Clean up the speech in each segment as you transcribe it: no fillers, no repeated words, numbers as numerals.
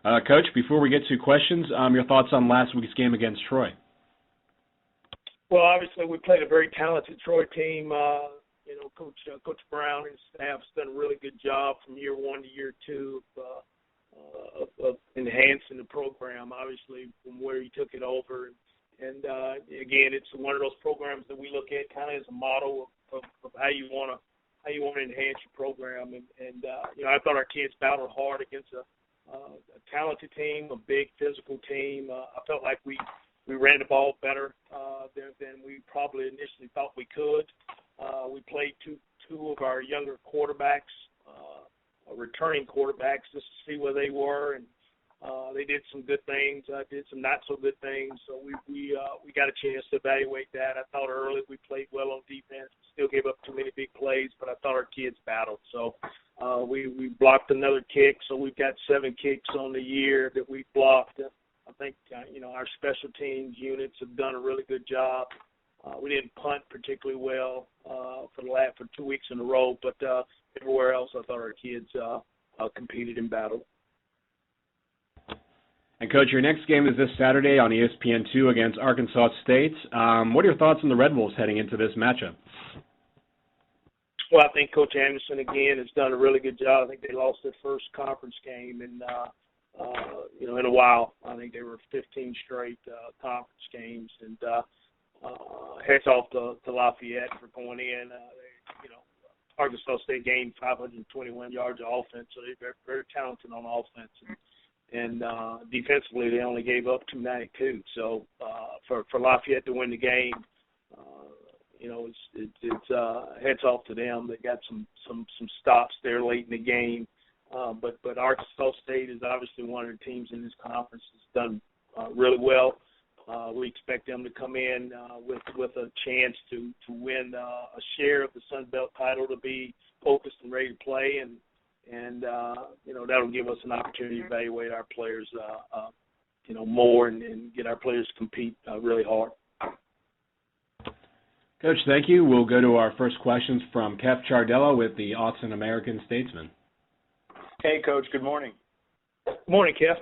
Coach, before we get to questions, your thoughts on last week's game against Troy? Well, obviously we played a very talented Troy team. Coach Brown and his staff's done a really good job from year one to year two of enhancing the program, obviously, from where he took it over. And again, it's one of those programs that we look at kind of as a model of how you want to enhance your program. And I thought our kids battled hard against a talented team, a big physical team. I felt like we ran the ball better than we probably initially thought we could. We played two of our younger quarterbacks, returning quarterbacks, just to see where they were, and they did some good things, did some not so good things. So we got a chance to evaluate that. I thought early we played well on defense, still gave up too many big plays, but I thought our kids battled. So we blocked another kick, so we've got 7 kicks on the year that we blocked. I think our special teams units have done a really good job. We didn't punt particularly well for 2 weeks in a row, but everywhere else I thought our kids competed and battled. And, Coach, your next game is this Saturday on ESPN2 against Arkansas State. What are your thoughts on the Red Wolves heading into this matchup? Well, I think Coach Anderson, again, has done a really good job. I think they lost their first conference game in a while. I think they were 15 straight conference games. And heads off to Lafayette for going in. Arkansas State gained 521 yards of offense, so they're very talented on offense. And defensively, they only gave up 292. So for Lafayette to win the game, it's heads off to them. They got some stops there late in the game. But Arkansas State is obviously one of the teams in this conference that's done really well. We expect them to come in with a chance to win a share of the Sun Belt title, to be focused and ready to play, and that'll give us an opportunity to evaluate our players more and get our players to compete really hard. Coach, thank you. We'll go to our first questions from Kev Chardella with the Austin American Statesman. Hey, Coach. Good morning. Good morning, Kev.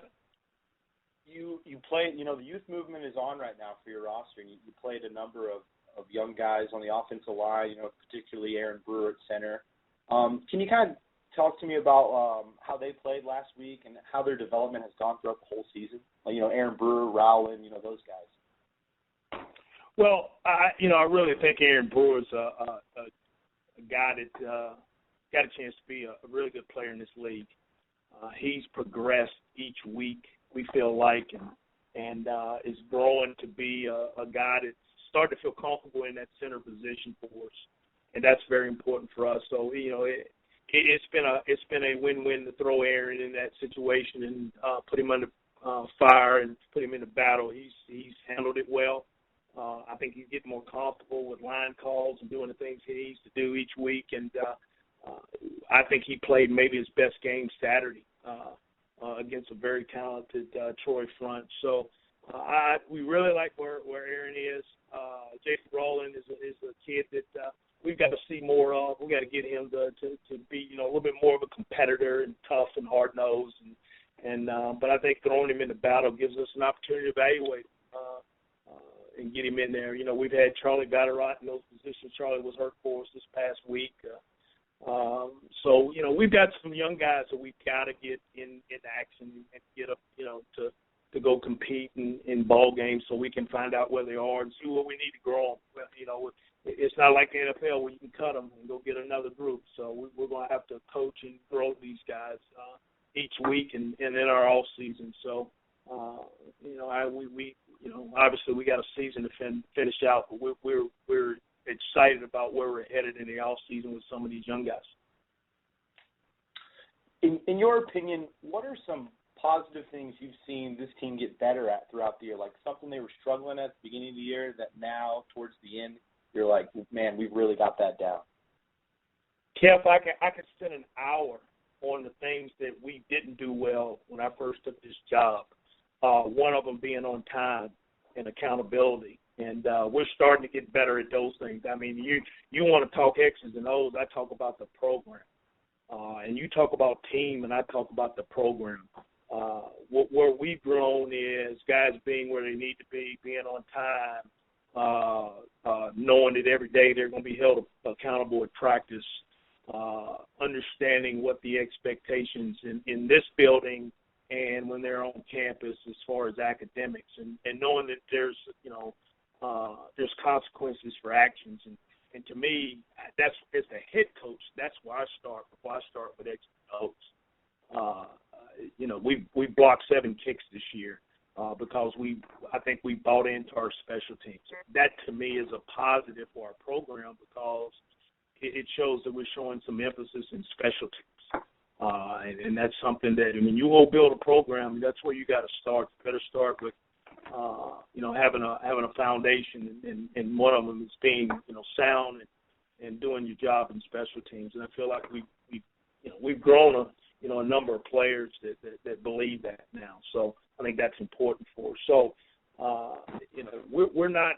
You played, the youth movement is on right now for your roster, and you played a number of young guys on the offensive line, particularly Aaron Brewer at center. Can you kind of talk to me about how they played last week and how their development has gone throughout the whole season? Aaron Brewer, Rowland, those guys. Well, I really think Aaron Brewer is a guy that got a chance to be a really good player in this league. He's progressed each week, we feel like, and is growing to be a guy that's starting to feel comfortable in that center position for us, and that's very important for us. So it's been a win-win to throw Aaron in that situation and put him under fire and put him in a battle. He's handled it well. I think he's getting more comfortable with line calls and doing the things he needs to do each week, and I think he played maybe his best game Saturday against a very talented Troy front. So we really like where Aaron is. Jason Rowland is a kid that we've got to see more of. We've got to get him to be a little bit more of a competitor and tough and hard-nosed. But I think throwing him in the battle gives us an opportunity to evaluate and get him in there. We've had Charlie Batterott in those positions. Charlie was hurt for us this past week. So we've got some young guys that we've got to get in action and get up, to go compete in ball games so we can find out where they are and see what we need to grow them. It's not like the NFL where you can cut them and go get another group. So we're going to have to coach and grow these guys each week and in our off season. So obviously we got a season to finish out, but we're excited about where we're headed in the off season with some of these young guys. In your opinion, what are some positive things you've seen this team get better at throughout the year? Like something they were struggling at the beginning of the year that now towards the end you're like, man, we've really got that down. Kev, I could spend an hour on the things that we didn't do well when I first took this job. One of them being on time and accountability. And we're starting to get better at those things. I mean, you want to talk X's and O's, I talk about the program. And you talk about team, and I talk about the program. where we've grown is guys being where they need to be, being on time, knowing that every day they're going to be held accountable at practice, understanding what the expectations in this building and when they're on campus as far as academics, and knowing that there's consequences for actions. And to me, that's as the head coach, that's where I start. Before I start with X's and O's. We blocked 7 kicks this year because I think we bought into our special teams. That to me is a positive for our program because it shows that we're showing some emphasis in special teams. And that's something that, you go build a program, that's where you got to start. You better start with, having a foundation, and one of them is being, sound and doing your job in special teams. And I feel like we've grown a number of players that believe that now. So I think that's important for us. So, we're not,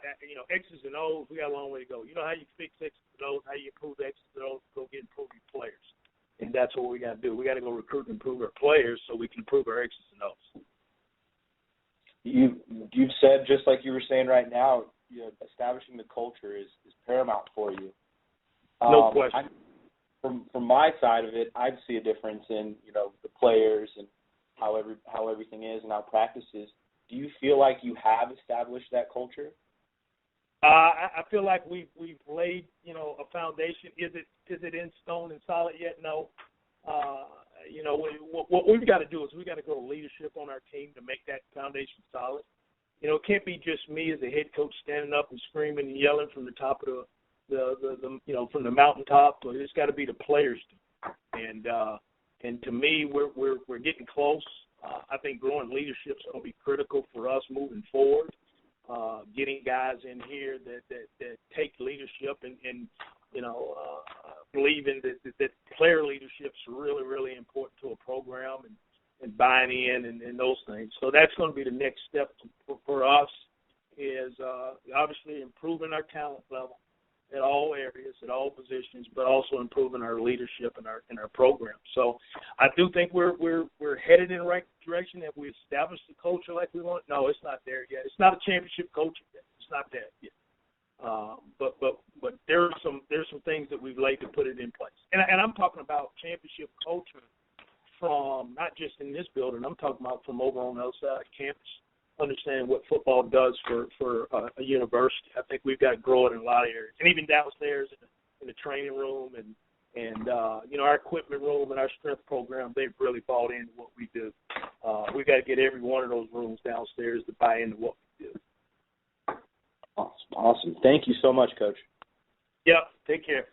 X's and O's, we got a long way to go. You know how you fix X's and O's, how you improve X's and O's, go get improve your players. And that's what we got to do. We got to go recruit and improve our players so we can improve our X's and O's. You've said, just like you were saying right now, establishing the culture is paramount for you. No question. From my side of it, I see a difference in the players and how everything is and how practice is. Do you feel like you have established that culture? I feel like we've laid a foundation. Is it in stone and solid yet? No. What we've got to do is we got to go to leadership on our team to make that foundation solid. It can't be just me as a head coach standing up and screaming and yelling from the top of from the mountaintop. But it's got to be the players. And to me, we're getting close. I think growing leadership is going to be critical for us moving forward. Getting guys in here that take leadership and believing that player leadership is really, really important to a program and buying in and those things. So that's going to be the next step for us is obviously improving our talent level at all areas, at all positions, but also improving our leadership in our program. So I do think we're headed in the right direction. Have we established the culture like we want? No, it's not there yet. It's not a championship culture yet. It's not that yet. But there's some things that we've laid to put it in place. And I'm talking about championship culture from not just in this building. I'm talking about from over on the other side of campus. Understand what football does for a university. I think we've got to grow it in a lot of areas, and even downstairs in the training room and our equipment room and our strength program. They've really bought into what we do. We got to get every one of those rooms downstairs to buy into what we do. Awesome. Thank you so much, Coach. Yep. Take care.